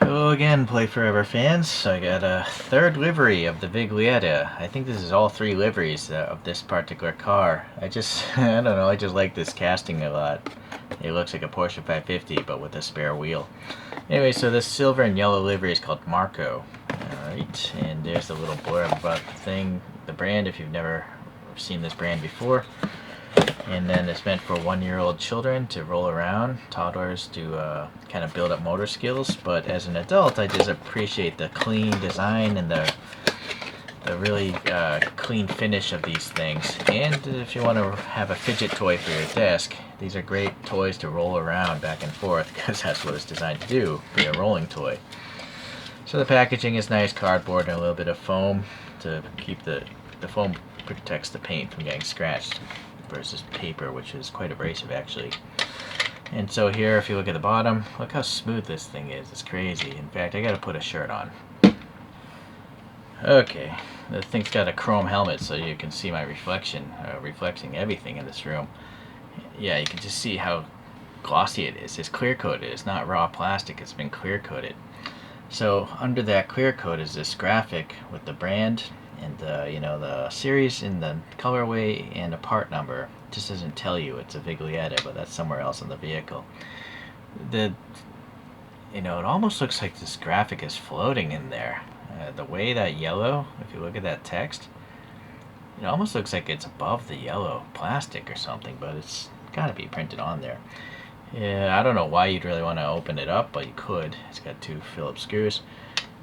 Hello again, Playforever fans. So I got a third livery of the Viglietta. I think this is all three liveries of this particular car. I don't know, I just like this casting a lot. It looks like a Porsche 550, but with a spare wheel. Anyway, so this silver and yellow livery is called Marco. Alright, and there's the little blurb about the thing, the brand, if you've never seen this brand before. And then it's meant for 1-year-old children to roll around, toddlers to kind of build up motor skills. But as an adult, I just appreciate the clean design and the really clean finish of these things. And if you want to have a fidget toy for your desk, these are great toys to roll around back and forth because that's what it's designed to do, be a rolling toy. So the packaging is nice, cardboard and a little bit of foam to keep the foam protects the paint from getting scratched versus paper, which is quite abrasive actually. And so here, if you look at the bottom, look how smooth this thing is. It's crazy. In fact, I gotta put a shirt on. Okay, the thing's got a chrome helmet so you can see my reflection, reflecting everything in this room. Yeah, you can just see how glossy it is. It's clear coated. It's not raw plastic. It's been clear coated. So under that clear coat is this graphic with the brand and the series in the colorway and a part number. It just doesn't tell you it's a Viglietta, but that's somewhere else in the vehicle. It almost looks like this graphic is floating in there. The way that yellow, if you look at that text, it almost looks like it's above the yellow plastic or something, but it's got to be printed on there. Yeah, I don't know why you'd really want to open it up, but you could. It's got 2 Phillips screws,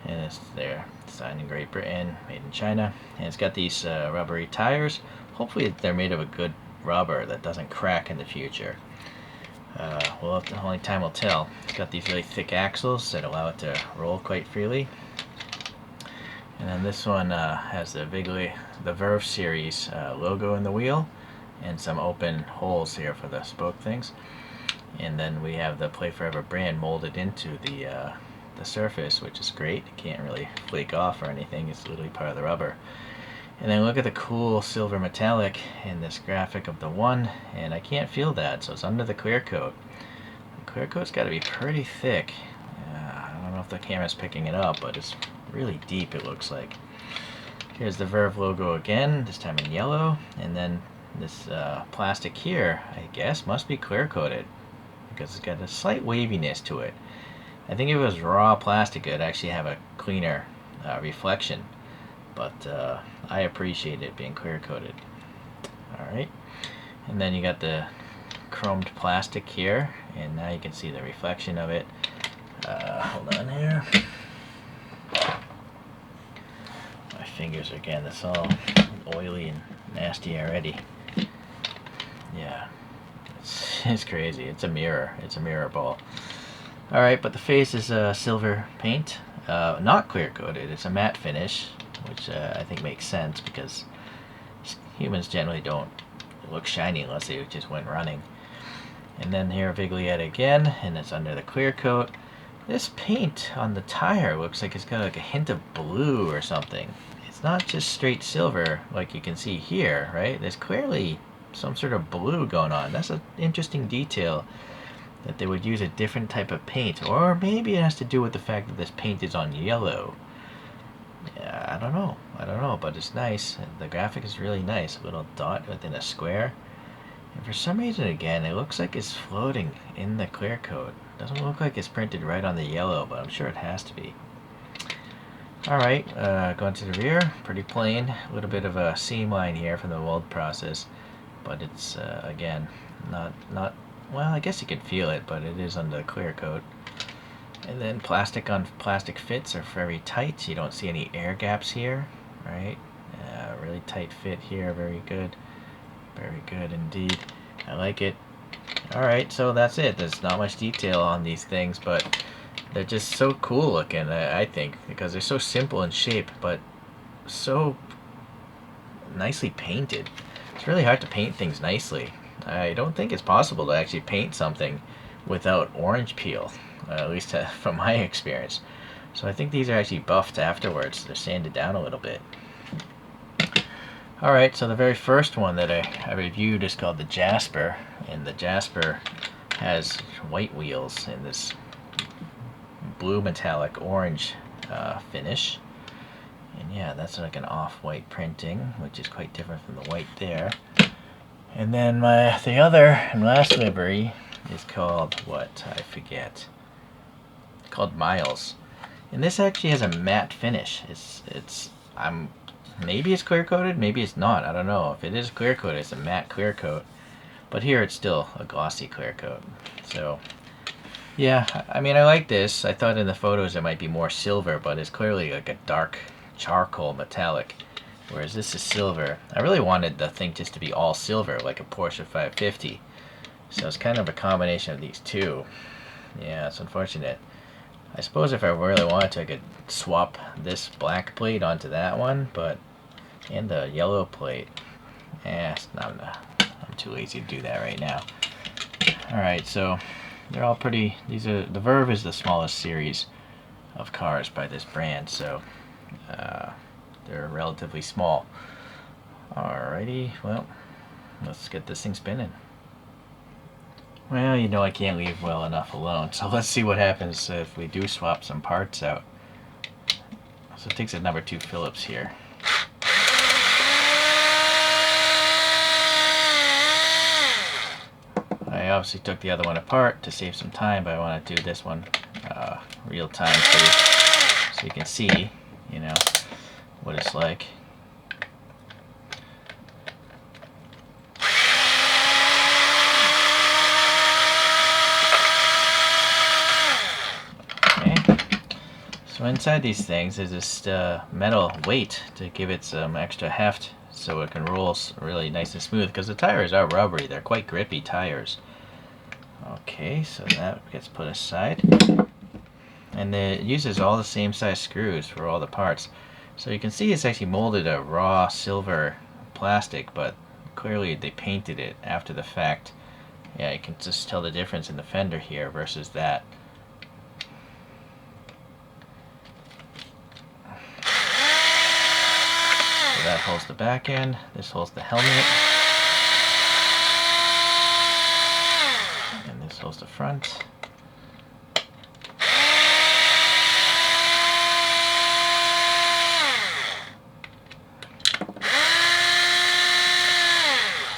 and it's there, designed in Great Britain, made in China, and it's got these rubbery tires. Hopefully they're made of a good rubber that doesn't crack in the future. Well, the only time will tell. It's got these really thick axles that allow it to roll quite freely. And then this one has the Verve series logo in the wheel, and some open holes here for the spoke things. And then we have the Playforever brand molded into the surface, which is great. It can't really flake off or anything. It's literally part of the rubber. And then look at the cool silver metallic in this graphic of the one, and I can't feel that, so it's under the clear coat. The clear coat's got to be pretty thick. I don't know if the camera's picking it up, but it's really deep, it looks like. Here's the Verve logo again, this time in yellow, and then this plastic here, I guess, must be clear coated because it's got a slight waviness to it. I think if it was raw plastic, it would actually have a cleaner reflection, but I appreciate it being clear coated. Alright, and then you got the chromed plastic here, and now you can see the reflection of it. Hold on here. My fingers are getting this all oily and nasty already. Yeah, it's crazy. It's a mirror. It's a mirror ball. Alright, but the face is silver paint, not clear coated. It's a matte finish, which I think makes sense because humans generally don't look shiny unless they just went running. And then here Viglietta again, and it's under the clear coat. This paint on the tire looks like it's got like a hint of blue or something. It's not just straight silver like you can see here, right? There's clearly some sort of blue going on. That's an interesting detail, that they would use a different type of paint, or maybe it has to do with the fact that this paint is on yellow. Yeah, I don't know, but it's nice. The graphic is really nice, a little dot within a square, and for some reason again it looks like it's floating in the clear coat. Doesn't look like it's printed right on the yellow, but I'm sure it has to be. Alright, going to the rear, pretty plain, a little bit of a seam line here from the weld process, but it's again not well, I guess you can feel it, but it is under the clear coat. And then plastic on plastic fits are very tight. You don't see any air gaps here, right? Really tight fit here. Very good indeed. I like it. Alright, so that's it. There's not much detail on these things, but they're just so cool looking, I think, because they're so simple in shape, but so nicely painted. It's really hard to paint things nicely. I don't think it's possible to actually paint something without orange peel, at least from my experience. So I think these are actually buffed afterwards. They're sanded down a little bit. Alright, so the very first one that I reviewed is called the Jasper, and the Jasper has white wheels in this blue metallic orange finish. And yeah, that's like an off-white printing, which is quite different from the white there. And then the other and last livery is called what? I forget. It's called Miles. And this actually has a matte finish. Maybe it's clear coated, maybe it's not. I don't know. If it is clear coated, it's a matte clear coat. But here it's still a glossy clear coat. So yeah, I mean, I like this. I thought in the photos it might be more silver, but it's clearly like a dark charcoal metallic, whereas this is silver. I really wanted the thing just to be all silver, like a Porsche 550. So it's kind of a combination of these two. Yeah, it's unfortunate. I suppose if I really wanted to, I could swap this black plate onto that one, and the yellow plate. I'm too lazy to do that right now. Alright, so they're all pretty. The Verve is the smallest series of cars by this brand, so they're relatively small. Alrighty, well, let's get this thing spinning. Well, you know I can't leave well enough alone, so let's see what happens if we do swap some parts out. So it takes a number 2 Phillips here. I obviously took the other one apart to save some time, but I want to do this one real time so you can see, you know, what it's like. So inside these things is this metal weight to give it some extra heft so it can roll really nice and smooth, because the tires are rubbery. They're quite grippy tires. Okay, so that gets put aside. And it uses all the same size screws for all the parts. So you can see it's actually molded a raw silver plastic, but clearly they painted it after the fact. Yeah, you can just tell the difference in the fender here versus that. So that holds the back end, this holds the helmet, and this holds the front.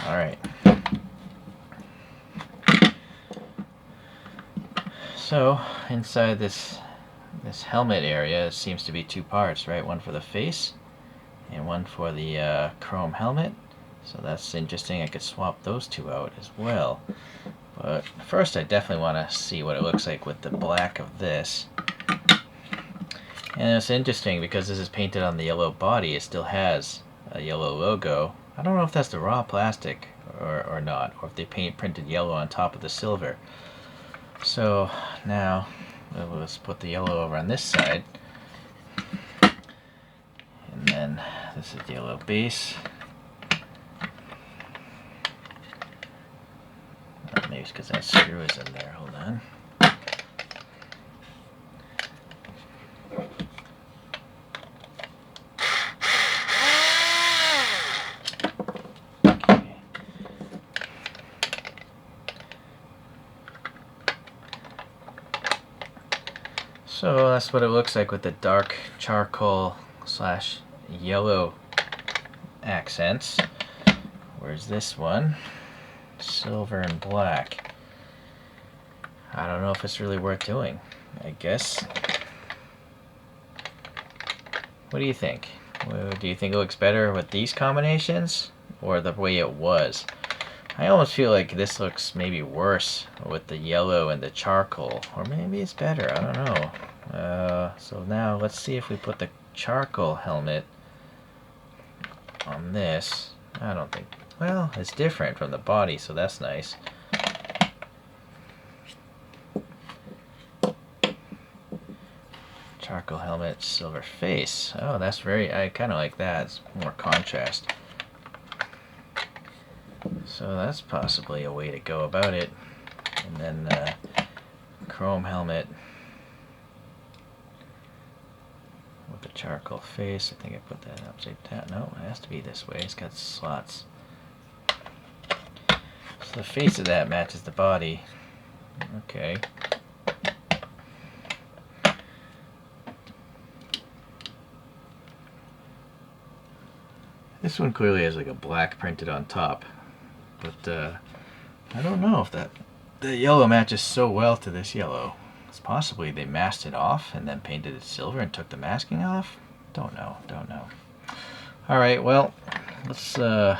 Alright. So inside this helmet area, it seems to be 2 parts, right? One for the face and one for the chrome helmet. So that's interesting. I could swap those 2 out as well. But first I definitely want to see what it looks like with the black of this. And it's interesting because this is painted on the yellow body. It still has a yellow logo. I don't know if that's the raw plastic or not, or if they printed yellow on top of the silver. So now let's put the yellow over on this side. And then this is the yellow base. Maybe it's because that screw is in there. Hold on. Okay. So that's what it looks like with the dark charcoal / yellow accents. Where's this one? Silver and black. I don't know if it's really worth doing, I guess. What do you think? Do you think it looks better with these combinations or the way it was? I almost feel like this looks maybe worse with the yellow and the charcoal, or maybe it's better, I don't know. So now let's see if we put the charcoal helmet on this. I don't think, well, it's different from the body, so that's nice. Charcoal helmet, silver face. Oh, that's I kind of like that. It's more contrast. So that's possibly a way to go about it. And then chrome helmet with the charcoal face. I think I put that upside down. No, it has to be this way. It's got slots. So the face of that matches the body. Okay. This one clearly has like a black printed on top, but I don't know if the yellow matches so well to this yellow. It's possibly they masked it off and then painted it silver and took the masking off. Don't know. All right, well, let's I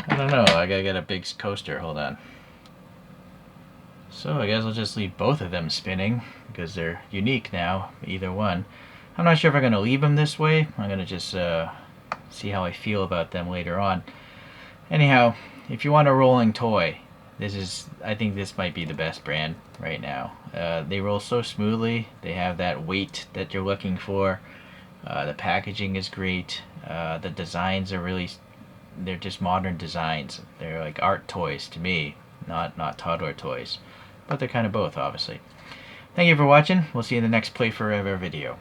don't know. I gotta get a big coaster. Hold on. So I guess I'll just leave both of them spinning because they're unique now, either one. I'm not sure if I'm going to leave them this way. I'm going to just see how I feel about them later on. Anyhow, if you want a rolling toy, I think this might be the best brand right now. They roll so smoothly. They have that weight that you're looking for. The packaging is great. The designs are they're just modern designs. They're like art toys to me, not toddler toys. But they're kind of both, obviously. Thank you for watching. We'll see you in the next Playforever video.